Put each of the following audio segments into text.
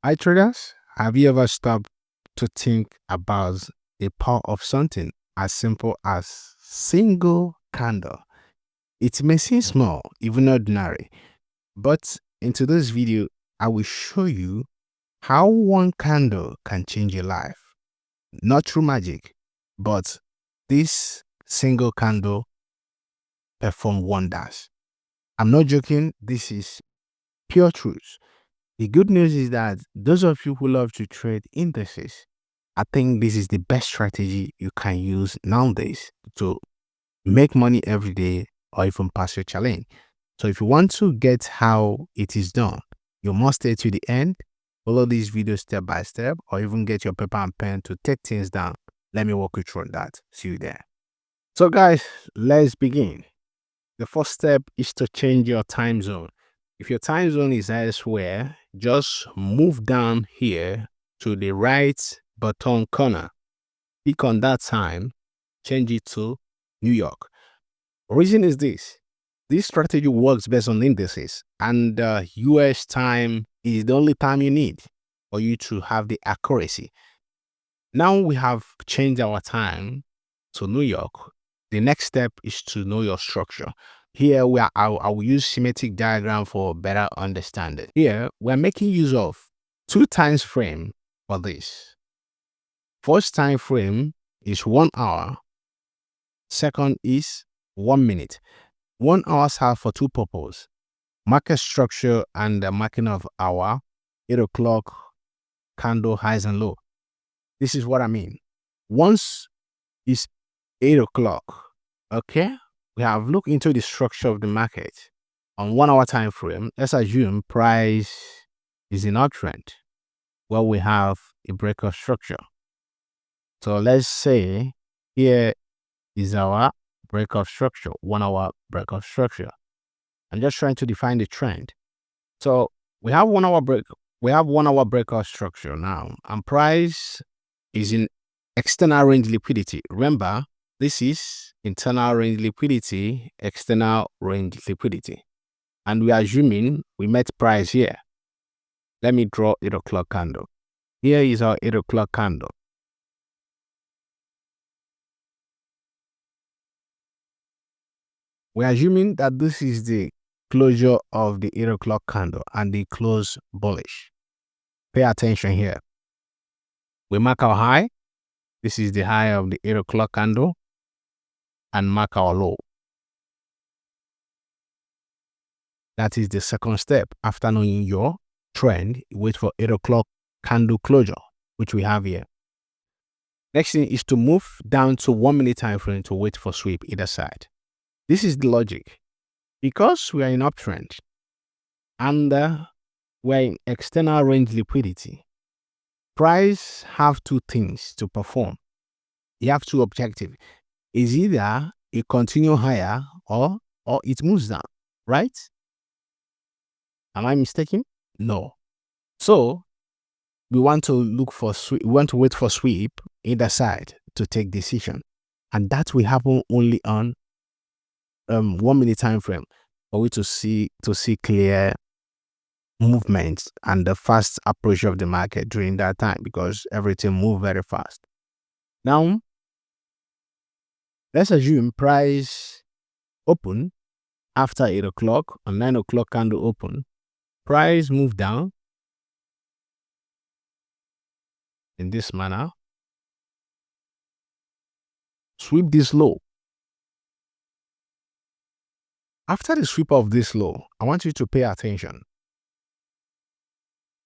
Hi traders, have you ever stopped to think about the power of something as simple as single candle? It may seem small, even ordinary, but in today's video, I will show you how one candle can change your life. Not through magic, but this single candle perform wonders. I'm not joking, this is pure truth. The good news is that those of you who love to trade indices, I think this is the best strategy you can use nowadays to make money every day or even pass your challenge. So if you want to get how it is done, you must stay to the end, follow this video step by step, or even get your paper and pen to take things down. Let me walk you through that. See you there. So guys, let's begin. The first step is to change your time zone. If your time zone is elsewhere, just move down here to the right bottom corner. Click on that time, change it to New York. Reason is this. This strategy works based on indices, and US time is the only time you need for you to have the accuracy. Now we have changed our time to New York. The next step is to know your structure. Here I will use schematic diagram for better understanding. Here we're making use of two time frame for this. First time frame is 1 hour. Second is 1 minute. 1 hour have for two purposes: market structure and the marking of our 8 o'clock candle highs and low. This is what I mean. Once it's 8 o'clock, okay, we have looked into the structure of the market. On 1 hour time frame, let's assume price is in uptrend where we have a breakout structure. So let's say here is our breakout structure, 1 hour breakout structure. I'm just trying to define the trend. So we have 1 hour breakout structure now, and price is in external range liquidity. Remember, this is internal range liquidity, external range liquidity. And we are assuming we met price here. Let me draw 8 o'clock candle. Here is our 8 o'clock candle. We are assuming that this is the closure of the 8 o'clock candle and the close bullish. Pay attention here. We mark our high. This is the high of the 8 o'clock candle, and mark our low. That is the second step. After knowing your trend, wait for 8 o'clock candle closure, which we have here. Next thing is to move down to 1 minute time frame to wait for sweep either side. This is the logic. Because we are in uptrend and we're in external range liquidity, price have two things to perform. You have two objectives. Is either it continue higher or it moves down, right? Am I mistaken? No. So we want to look for we want to wait for sweep either side to take decision, and that will happen only on 1 minute time frame for we to see clear movements and the fast approach of the market during that time, because everything moves very fast. Now let's assume price open after 8 o'clock or 9 o'clock candle open. Price move down in this manner. Sweep this low. After the sweep of this low, I want you to pay attention.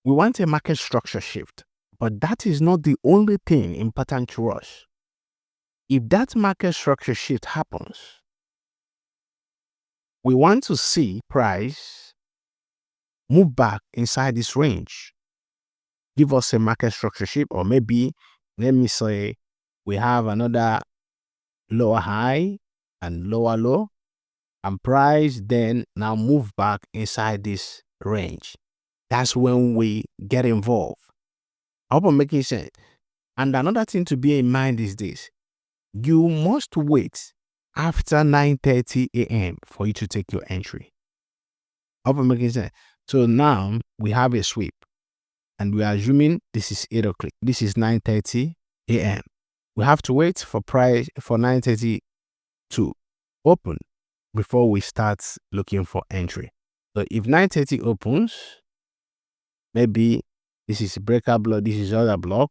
We want a market structure shift, but that is not the only thing important to us. If that market structure shift happens, we want to see price move back inside this range, give us a market structure shift, or maybe, let me say, we have another lower high and lower low, and price then now move back inside this range. That's when we get involved. I hope I'm making sense. And another thing to bear in mind is this: you must wait after 9:30 a.m. for you to take your entry. I hope I'm making sense. So now we have a sweep, and we are assuming this is 8 o'clock. This is 9:30 a.m. We have to wait for price for 9:30 to open before we start looking for entry. So if 9:30 opens, maybe this is breaker block, this is other block,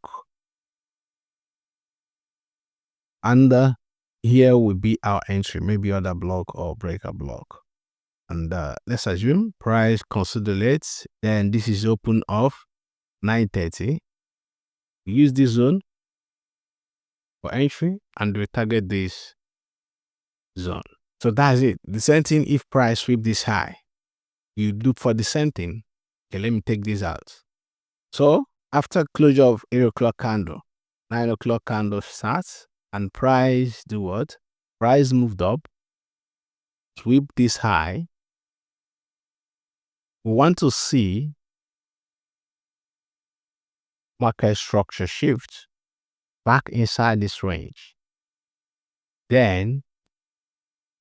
and here will be our entry, maybe other block or breaker block. And let's assume price consolidates, then this is open of 9:30. Use this zone for entry and we target this zone. So that's it. The same thing if price sweep this high, you look for the same thing. Okay, let me take this out. So after closure of 8 o'clock candle, 9 o'clock candle starts and price do what? Price moved up, sweep this high. We want to see market structure shift back inside this range. Then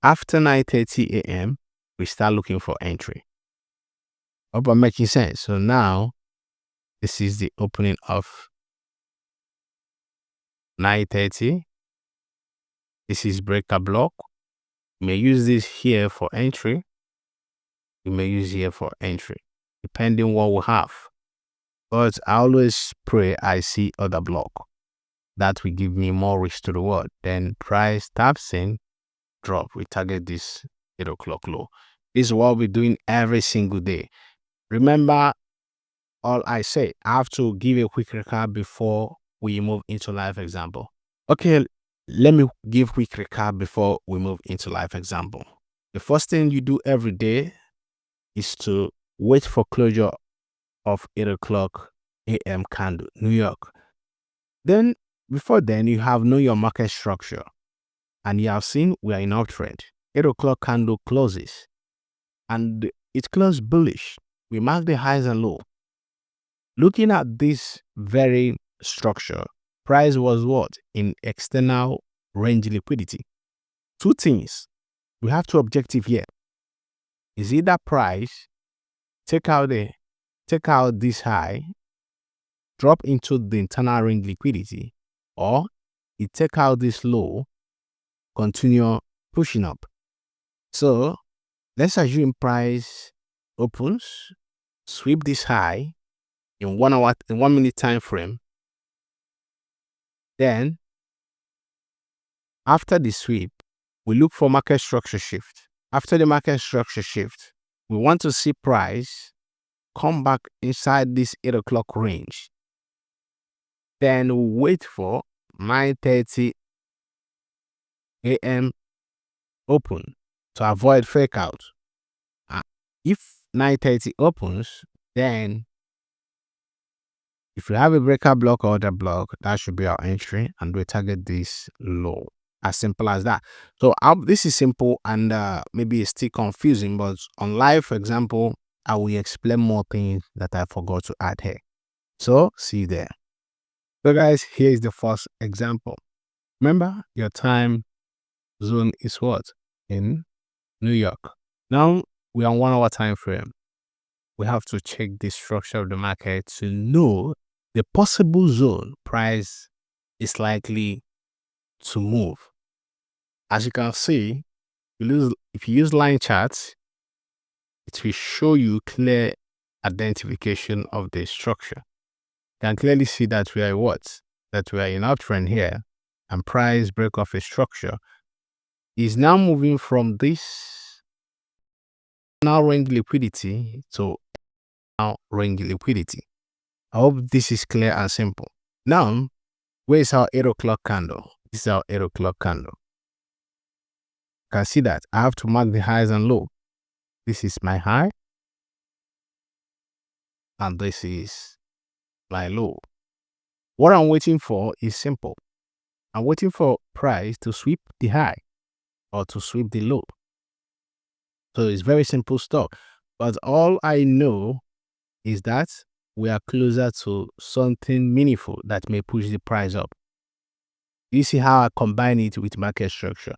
after 9:30 a.m., we start looking for entry. Hope I'm making sense. So now this is the opening of 9:30. This is breaker block. You may use this here for entry. You may use here for entry, depending what we have. But I always pray I see other block. That will give me more risk to the reward. Then price taps in, drop. We target this 8 o'clock low. This is what we're doing every single day. Remember all I say. I have to give a quick recap before we move into live example. Okay, let me give quick recap before we move into live example. The first thing you do every day is to wait for closure of 8 o'clock a.m. candle, New York. Then, before then, you have know your market structure. And you have seen we are in uptrend. 8 o'clock candle closes. And it closed bullish. We mark the highs and low. Looking at this very structure, price was what? In external range liquidity. Two things. We have two objectives here. Is either price take out this high, drop into the internal range liquidity, or it take out this low, continue pushing up. So let's assume price opens, sweep this high in 1 hour, in 1 minute time frame. Then after the sweep, we look for market structure shift. After the market structure shift, we want to see price come back inside this 8 o'clock range. Then wait for 9:30 a.m. open to avoid fake out. If 9:30 opens, then if we have a breaker block or other block, that should be our entry and we target this low. As simple as that. So this is simple and maybe it's still confusing, but on live, for example, I will explain more things that I forgot to add here. So see you there. So guys, here is the first example. Remember, your time zone is what? In New York. Now we are on 1 hour time frame. We have to check the structure of the market to know the possible zone price is likely to move. As you can see, if you use line charts, it will show you clear identification of the structure. You can clearly see that we are what? That we are in uptrend here, and price break off a structure is now moving from this now range liquidity to now range liquidity. I hope this is clear and simple. Now, where is our 8 o'clock candle? This is our 8 o'clock candle. You can see that I have to mark the highs and low. This is my high and this is my low. What I'm waiting for is simple. I'm waiting for price to sweep the high or to sweep the low. So it's very simple stuff. But all I know is that we are closer to something meaningful that may push the price up. You see how I combine it with market structure.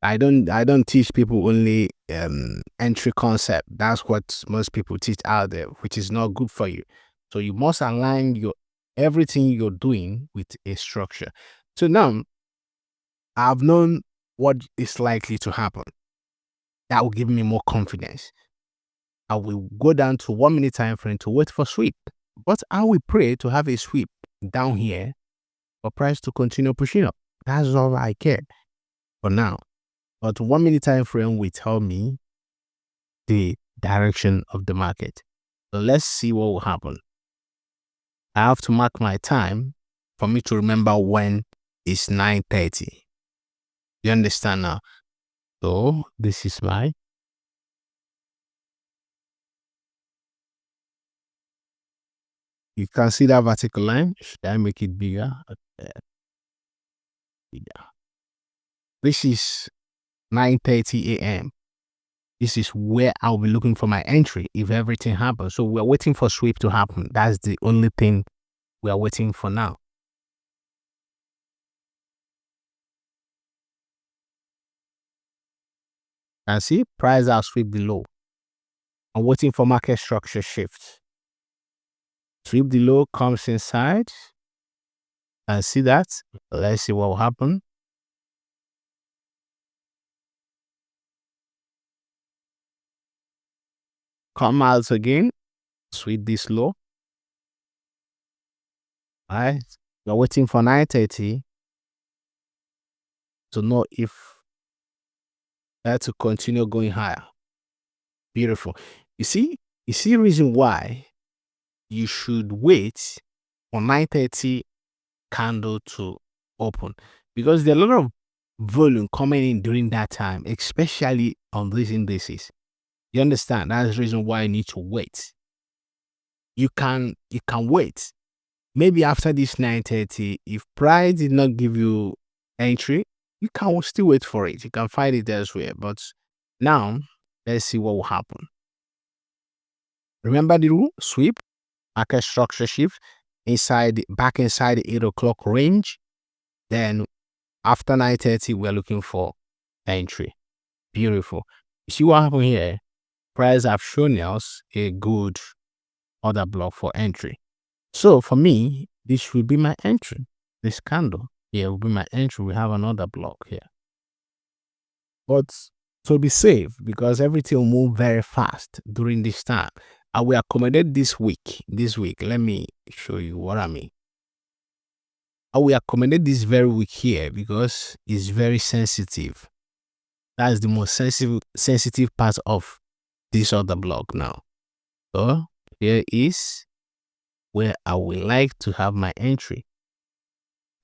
I don't teach people only entry concept. That's what most people teach out there, which is not good for you. So you must align your everything you're doing with a structure. So now I've known what is likely to happen. That will give me more confidence. I will go down to 1 minute time frame to wait for sweep. But I will pray to have a sweep down here for price to continue pushing up. That's all I care for now. But 1 minute time frame will tell me the direction of the market. So let's see what will happen. I have to mark my time for me to remember when it's 9:30. You understand now? So this is my you can see that vertical line. Should I make it bigger? Okay. Bigger. This is 9:30 a.m. This is where I'll be looking for my entry if everything happens. So we're waiting for sweep to happen. That's the only thing we are waiting for now. And see, price has sweep below. I'm waiting for market structure shift. Sweep the low comes inside. And see that. Let's see what will happen. Come out again. Sweep this low. All right. We're waiting for 9:30 to know if that to continue going higher. Beautiful. You see reason why you should wait for 9:30 candle to open, because there are a lot of volume coming in during that time, especially on these indices. You understand? That's the reason why you need to wait. You can wait. Maybe after this 9:30, if price did not give you entry, you can still wait for it. You can find it elsewhere. But now, let's see what will happen. Remember the rule: sweep, market structure shift back inside the 8 o'clock range. Then after 9:30, we're looking for entry. Beautiful. You see what happened here? Price have shown us a good order block for entry. So for me, this will be my entry. This candle here will be my entry. We have another block here. But to be safe, because everything will move very fast during this time, I will accommodate this week. Let me show you what I mean. I will accommodate this very week here because it's very sensitive. That's the most sensitive part of this other block now. So here is where I would like to have my entry.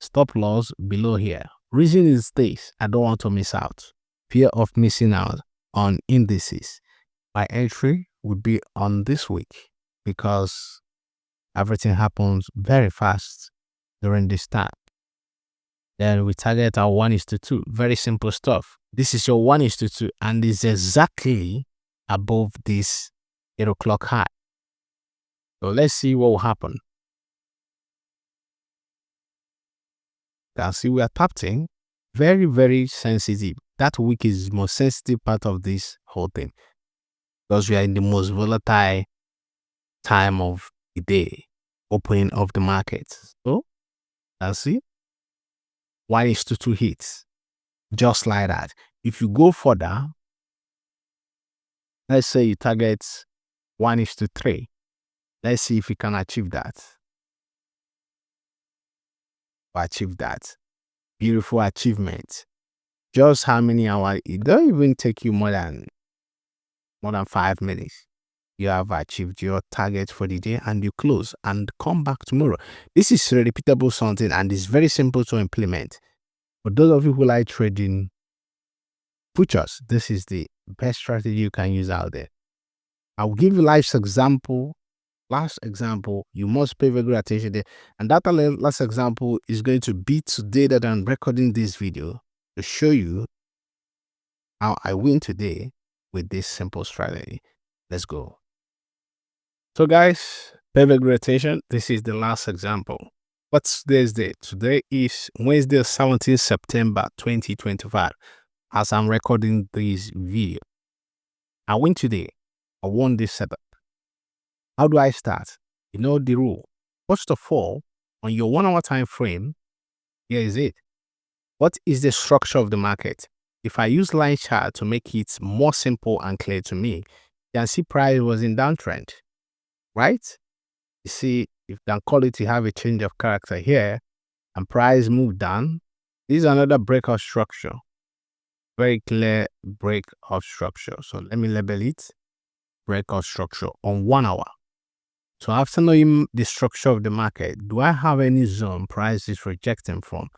Stop loss below here. Reason is this: I don't want to miss out. Fear of missing out on indices. My entry would be on this week because everything happens very fast during this time. Then we target our 1:2. Very simple stuff. This is your 1:2 and is exactly above this 8 o'clock high. So let's see what will happen. You can see we are tapped in. Very, very sensitive. That week is the most sensitive part of this whole thing because we are in the most volatile time of the day, opening of the market. So that's it. 1:2 hits. Just like that. If you go further, let's say you target 1:3. Let's see if you can achieve that. Achieve that. Beautiful achievement. Just how many hours? It don't even take you more than 5 minutes. You have achieved your target for the day and you close and come back tomorrow. This is a repeatable something and it's very simple to implement. For those of you who like trading futures, this is the best strategy you can use out there. I'll give you last example. You must pay very good attention there. And that last example is going to be today that I'm recording this video to show you how I win today with this simple strategy. Let's go. So guys, pay very good attention. This is the last example. What's today's date? Today is Wednesday, 17th September 2025. As I'm recording this video, I win today. I won this setup. How do I start? You know the rule. First of all, on your 1 hour time frame, here is it. What is the structure of the market? If I use line chart to make it more simple and clear to me, you can see price was in downtrend, right? You see, if you can call it, you have a change of character here, and price moved down. This is another breakout structure. Very clear breakout structure. So let me label it breakout structure on 1 hour. So after knowing the structure of the market, do I have any zone price is rejecting from?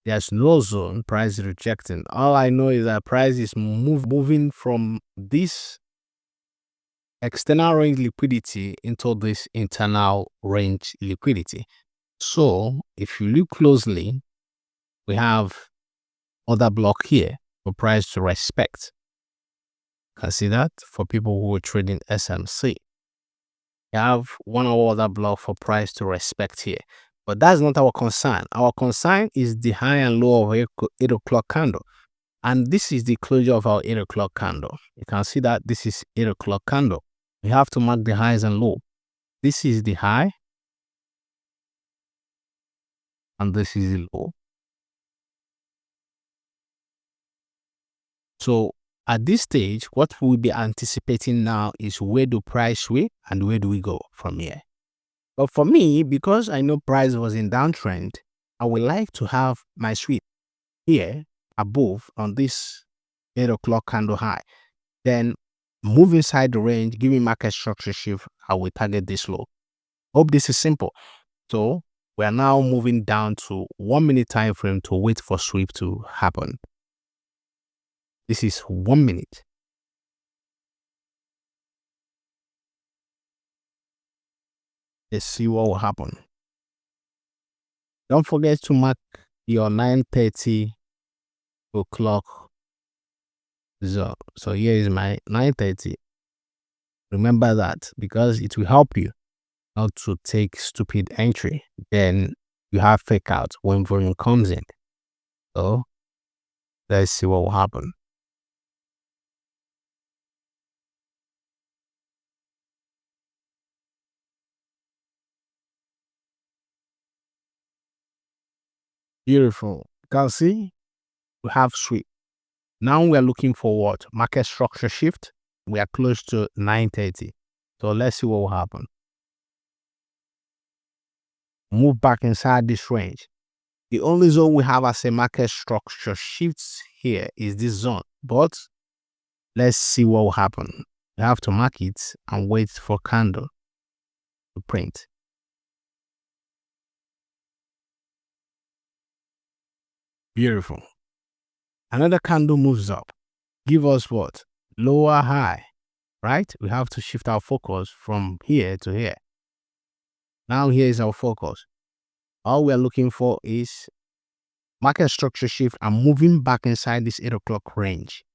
There's no zone price is rejecting. All I know is that price is moving from this external range liquidity into this internal range liquidity. So if you look closely, we have other block here for price to respect. Can see that for people who are trading SMC. You have 1 hour other block for price to respect here. But that's not our concern. Our concern is the high and low of 8 o'clock candle. And this is the closure of our 8 o'clock candle. You can see that this is 8 o'clock candle. We have to mark the highs and low. This is the high. And this is the low. So at this stage, what we'll be anticipating now is where do price sweep and where do we go from here. But for me, because I know price was in downtrend, I would like to have my sweep here above on this 8 o'clock candle high. Then move inside the range, give me market structure shift, I will target this low. Hope this is simple. So we are now moving down to 1 minute time frame to wait for sweep to happen. This is 1 minute. Let's see what will happen. Don't forget to mark your 9:30 o'clock zone. So here is my 9:30. Remember that because it will help you not to take stupid entry. Then you have fake out when volume comes in. So let's see what will happen. Beautiful. You can see we have sweep. Now we are looking for what? Market structure shift. We are close to 9:30. So let's see what will happen. Move back inside this range. The only zone we have as a market structure shifts here is this zone. But let's see what will happen. We have to mark it and wait for candle to print. Beautiful. Another candle moves up. Give us what? Lower high, right? We have to shift our focus from here to here. Now here is our focus. All we are looking for is market structure shift and moving back inside this 8 o'clock range.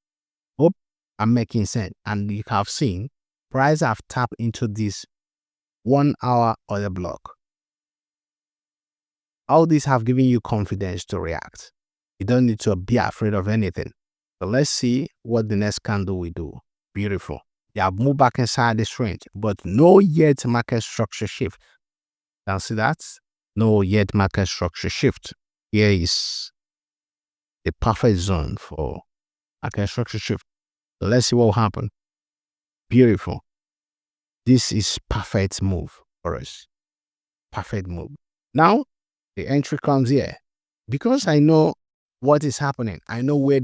Hope I'm making sense. And you have seen price have tapped into this 1 hour order block. All these have given you confidence to react. You don't need to be afraid of anything. So let's see what the next candle will do. Beautiful. You have moved back inside this range, but no yet market structure shift. Can see that? No yet market structure shift. Here is the perfect zone for market structure shift. So let's see what will happen. Beautiful. This is perfect move for us. Perfect move. Now, the entry comes here. Because I know what is happening, I know where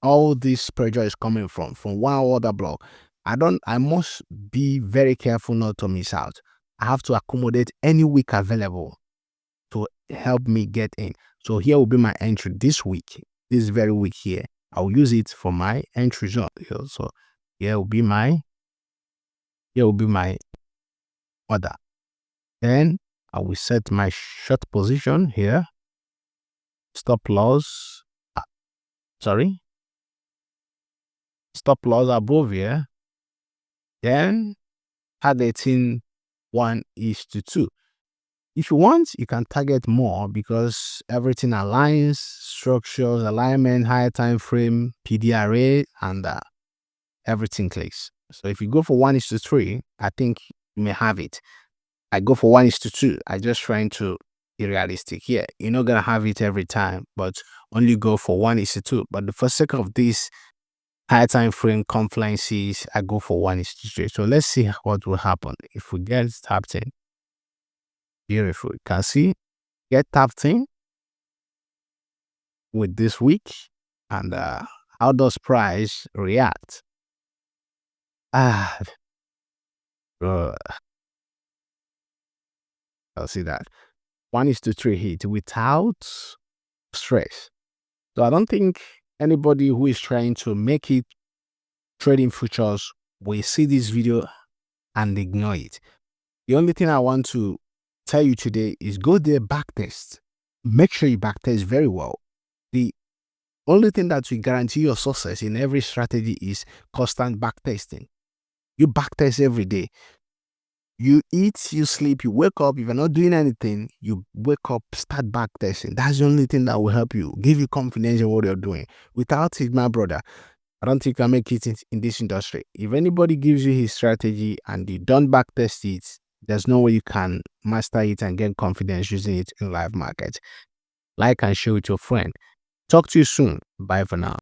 all this pressure is coming from 1 order block. I must be very careful not to miss out. I have to accommodate any week available to help me get in. So here will be my entry this week, this very week here. I'll use it for my entry zone. So here will be my order. Then I will set my short position here. Stop loss above here. Then targeting 1:2. If you want, you can target more because everything aligns, structures, alignment, higher time frame, PDRA, and everything clicks. So if you go for 1:3, I think you may have it. I go for 1:2. I just trying to be realistic here. You're not gonna have it every time, but only go for 1:2. But for the sake of this high time frame conferences, I go for 1:3. So let's see what will happen if we get tapped in. Beautiful. You can see get tapped in with this week, and how does price react? Ah, uh, I'll see that 1:3 hit without stress. So I don't think anybody who is trying to make it trading futures will see this video and ignore it. The only thing I want to tell you today is go there, backtest. Make sure you backtest very well. The only thing that will guarantee your success in every strategy is constant backtesting. You backtest every day. You eat, you sleep, you wake up. If you're not doing anything, you wake up, start backtesting. That's the only thing that will help you, give you confidence in what you're doing. Without it, my brother, I don't think you can make it in this industry. If anybody gives you his strategy and you don't backtest it, there's no way you can master it and get confidence using it in live market. Like and share with your friend. Talk to you soon. Bye for now.